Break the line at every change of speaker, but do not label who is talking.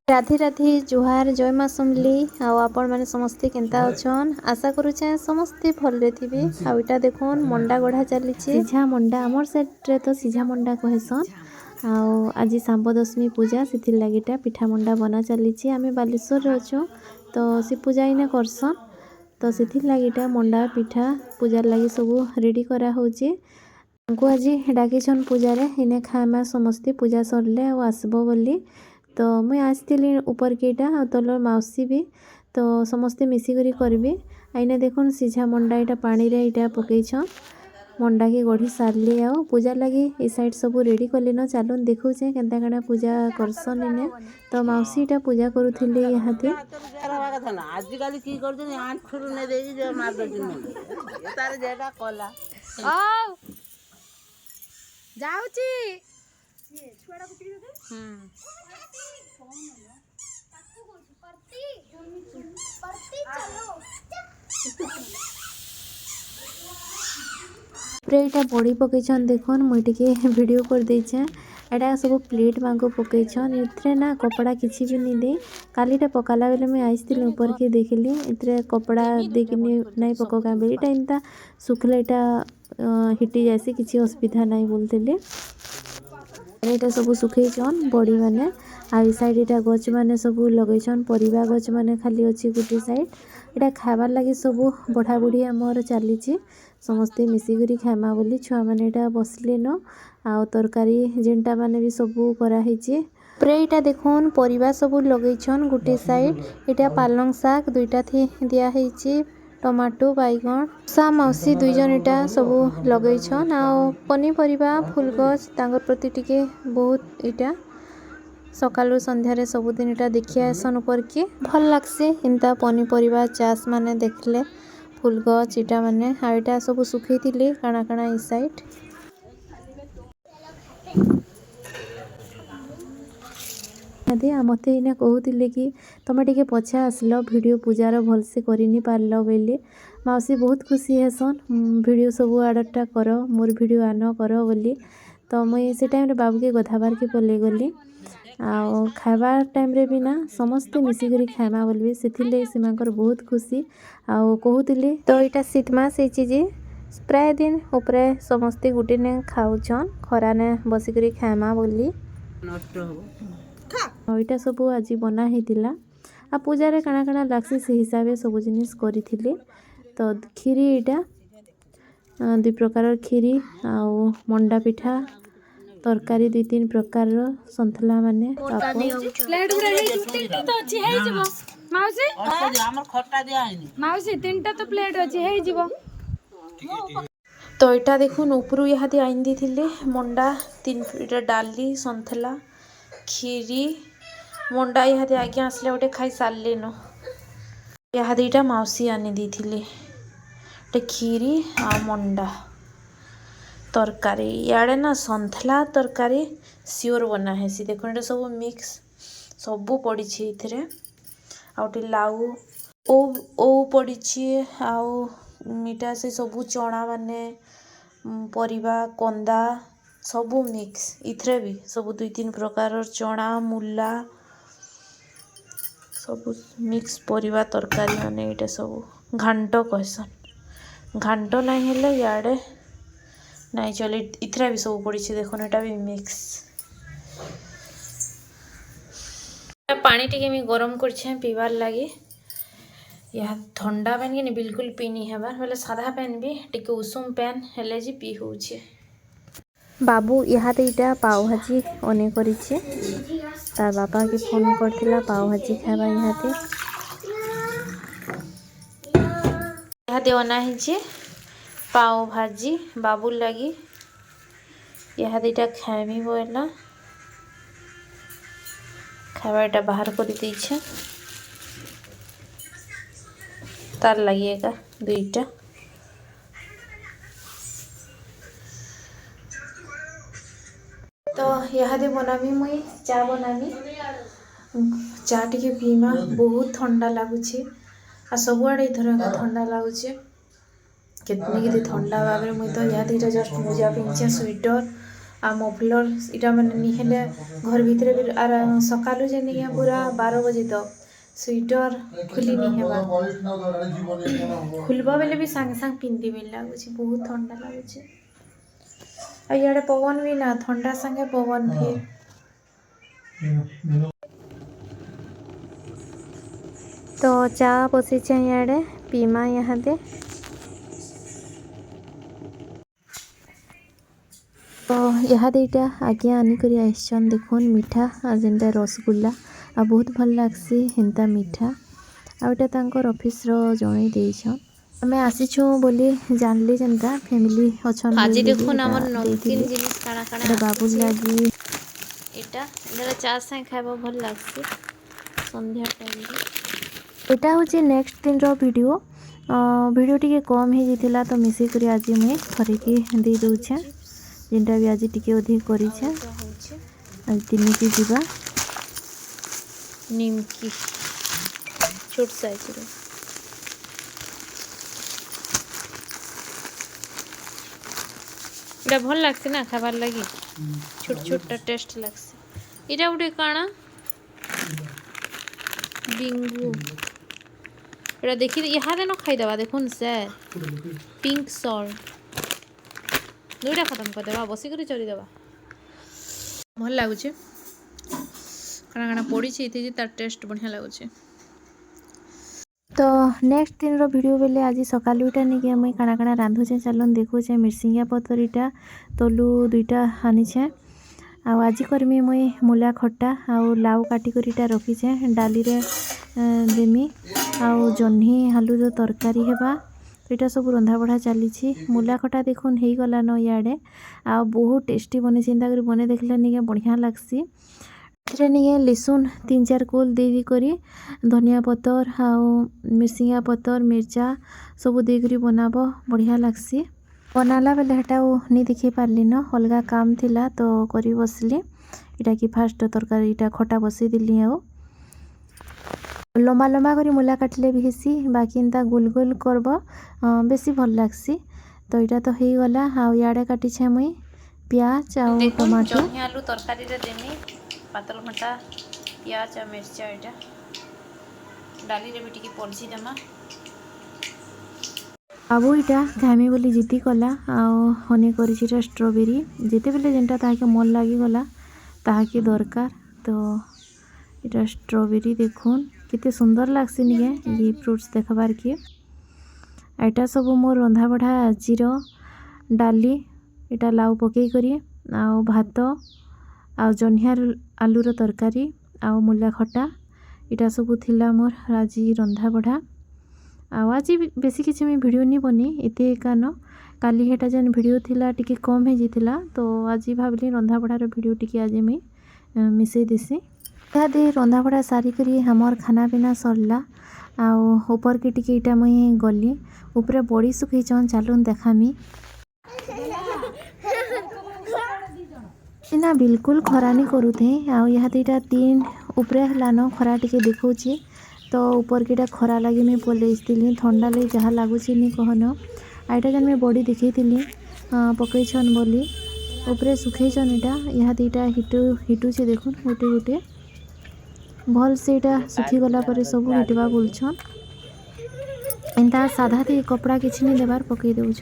राधे राधे जुहार जय माँ समली आपण मैंने समस्ते केन्ता अछन आशा करुचे समस्ते भलरे थिबे। आउटा देखुन मंडा गढ़ा चली सीझा मंडा आमर साइड तो सीझा मंडा कहसन। आज सांब दशमी पूजा से लगिटा पिठा मंडा बना चली आम बालेश्वर अच्छु तो से पूजा इने करसन तो से लगिटा मंडा पिठा पूजार लगी सब रेडी करा होची। को आज डाकिछन पूजारे इने खामा समस्ते पूजा सरले आसबो बोली तो मुई आसती ऊपर केटा तलर मौसी भी तो समस्ते मिसिकरी करबे। आईने देखुन सीझा मंडा इटा पानी रे इटा पकईछन मंडा के गढ़ी सारली आ पूजा लगी ए साइड सब रेडी कली न चलुन देखुचे केनता कणा पूजा करसन इने तो मौसी इटा पूजा करूथिले यहाते।
आज काली की करछन आंठ खुरु ने देई जे मार दछन ए तारे जेटा कला
जाउची ये छुआडा को पीडी दे
प्रेटा बड़ी पकईछन देखन मुई टिके वीडियो कर देछे। एटा सब प्लेट मांगो पकईछन इतरे ना कपड़ा किछि भी नहीं दे कालीटा पकाला बेले मैं आइसथिल ऊपर के देखली इतरे कपड़ा देखिनी नहीं पको का बेटा इनता सुखलेटा हिटी जैसे किसी असुविधा नहीं बोलते एटा सब सुखईछन बड़ी माने आ साइड एटा गछ माने सब लगईछन परिबा गछ माने खाली अछि गुटी साइड एटा खाबार लगी सब बढ़ा बुढ़ी आमर चली समस्ते मिसिकरी खामा बोली छुआ माने एटा बसले न आ तरकारी जेनटा माने भी सब कराही प्रेटा देखुन परिबा सब लगईछन गुटी साइड एटा पालंग शाक दुईटा थी दिया हेची टमाटो बैगन सा मौसी दुई जन इटा सब लगईछन आ पनीपरिबा फूलगछ तांगर प्रति टिके बहुत इटा सकालु संध्यारे सबुदिन इटा देखिया आसन ऊपर के भल लागसे इनता पनीपरिबा चाष माने देखले फूलगछ इटा माने आ इटा सब सुखैतिले काना काना ई साइड मते इने कहूतिले कि तमे टिके पछे आसलो वीडियो पूजार भलसे करिनी पारलो बेले मौसी बहुत खुशी हेसन वीडियो सब आडटा कर मोर वीडियो आन कर बोली तो मुई से टाइम रे बाबू के गधाबार के पले गली आ खाइबार टाइम रे भी ना समस्ते मिसिकरी खाइमा बोलबे सेथिले सेमांकर बहुत खुशी आ कहूतिले तो इटा शीत मास हेची जे प्राय दिन ऊपरे समस्ते गुटे ने खाउछन खरा ने बसिकरी खाइमा बोली
नष्ट हो
इटा सब आज बना हेतिला आ पूजा रे काना काना लागसी से हिसाबे सब जिनिस करिथिले तो खीरी इटा दुई प्रकार खीरी आ मंडा पिठा तरकारी दुई तीन प्रकार संतला माने
प्लेट गुरा हे तीनटा तो अछि हे जिवो माउसी
हमर खट्टा दिया हैनी
माउसी तीनटा तो प्लेट अछि हे जिवो
तो इटा देखुन ऊपरू इहादे आइन दिथिले मंडा तीन इटा डाली संतला खीरी मंडा इहादे आगे आसले गोटे खाई सारले न इहादे इटा मौसी आनी देथिले टे खीरी आ मंडा तरकारी याडे ना संतला तरकारी सियोर बना है सी देखो एटा सब मिक्स सब पड़ी छी इथरे आउटे लाउ ओ पड़ी छी आउ मीठा से सब चना माने परिबा कंदा सब मिक्स इथरे भी सब दुई तीन प्रकार चना मूला सब मिक्स परिबा तरकारी माने एटा सब घांट कहसन घांट नहीं हेले याडे नहीं चले इथरा भी सब पड़ी देखो एटा भी मिक्स पानी टिके मी गरम करछे पीबार लागी या ठंडा पानी के बिल्कुल पीनी हेबार बोले सादा पानी भी टिके उषुम पान हेले जी पी होउछे। बाबू इहाते इटा पाव भाजी अने करिछे तार बापा के फोन करथिला पाव भाजी खाबा इहाते अना हिचे पाव भाजी बाबू लगी इहाते इटा खाइबी बोला खाबाटा बाहर कर दीछे तार लगिएगा दुईटा तो इहादे बनामी मुई चा बनामी चा टिके पीमा बहुत ठंडा लगुचे आ सबुआड़े इधर ठंडा लगुचे कितने कि ठंडा भाव मुई तो इहादे जस्ट मोजा पिंचे स्वेटर आ मफलर इटा मैंने नहीं हेले घर भीतर भी आर सकालू जे नहीं पूरा 12 बजे तक स्वेटर खुली नहीं हेबा खुलबा बेले भी सांगे सांग पिंदी भी लागुଛି बहुत ठंडा लागुଛି आ याडे पवन भी ना ठंडा संगे पवन भी तो चा बसीचे याडे पीमा यहाँ दे तो यहाँ देटा आगे आनिकरी आइसन देखुन मीठा जेनटा रसगुल्ला आ बहुत भल लागसी हेन्ता मीठा आउटा तांकर ऑफिस रो जणे देइछन हमें आसीछु बोली जानली जेनता फैमिली अछन
आज देखुन हमर नमकीन जिनिस काना काना
बाबू लागी
एटा एरा चा से खाइबो भल लागसी संध्या टाइम रे
एटा होची नेक्स्ट दिन रो वीडियो वीडियो टिके कम हे जितिला तो मिसी करी आज मैं थरेकी दे दउछे जेनटा भी आज टिके अधिक करी छे आज तीन की जीवा
निमकी छोट साइज रे एटा भल लागसी ना खाबार लागि छोट छोट टेस्ट लागसी एटा उडे काना बिंगू एटा देखि यहाँ देनो खाई देबा देखुन सर पिंक सॉल्ट दुईटा खत्म कर देबा बसी करी चली देबा भल लागुचे काना काना पड़ी छी इथे जे तार टेस्ट बढ़िया लागुचे
तो नेक्स्ट दिन रो वीडियो बेले आज सकालू इटा नहीं कि मुई काना काना रांधुचे चलन देखुचे मिर्सिंगा पतर इटा तलू दुईटा आनीछे आज करमी मुई मूला खट्टा आउ लाउ काटी कर इटा रखीचे डाली रे देमी आउ जह्नी आलू तरकारी हेबा एटा सब रंधा बढ़ा चली मूला खटा देखुन हो गला न इे आ बहुत टेस्टी बनी चिंता कर बने देखले नहीं बढ़िया लगसी नहीं लिसुन 3-4 कोल दे करी धनिया पतर आउ मिर्सिंगा पतर मिर्चा सब देकरी बनाब बढ़िया लगसी बनाला बेले हेटा नहीं देखी पारली न अलगा काम थिला तो करी बसली इटा कि फास्ट तरकारी इटा खटा बसई दिली आउ लम्बा लम्बा करी मूला काटले भी हेसी बाकी एंता गोल गोल करब बेसी भल लागसी तो इटा तो हो गला आउ याडे काटी छे मुई प्याज आउ टमाटो
आलू तरकारी रे देनी पातल घंटा प्याज आ मिर्चा एटा डाली रे बिटी की पलसी देमा
बाबू इटा घामी बोली जीती कला आउ हने करी स्ट्रॉबेरी जेते बेले जेनटा ताके मन लागी गला ताके दरकार तो इटा स्ट्रॉबेरी देखुन कितने सुंदर लागसी निके ये फ्रूट्स देखबार के एटा सब मोर रंधा बढ़ा आजिर डाली इटा लाउ पकई करी आउ भात आउ जह्निया आलूर तरकारी आउ मूला खटा इटा सब थिला मोर आज रंधा बढ़ा आज बेसी किसी में वीडियो नहीं बनी एते कान काली हेटा जेन वीडियो थिला टिके कम हे जितिला तो आज भाबली रंधा बढ़ार वीडियो टिके आज मैं मिसई देसी इत्यादि रंधा बड़ा सारी करी हमर खाना पीना सरला आउ ऊपर के टिके इटा मुई गली ऊपर बड़ी सुखई चन चालून देखामी ना बिल्कुल खरा नहीं करूथे आउ यहाँ इटा 3 ऊपर हलान खरा टिके देखौची तो ऊपर के खरा लगी मैं पलैली ठंडा लगी जहाँ लगुच नहीं कहन आईटा जन मैं बड़ी देखी पकईछन बोली ऊपर सुखईछन इटा यहाँ इटा हिटुचे देखुन गोटे गोटे भल से इटा सुखी गला पर सब हिटवा बोलछन एंता साधा थी कपड़ा किछि नहीं देबार पकई देउछ।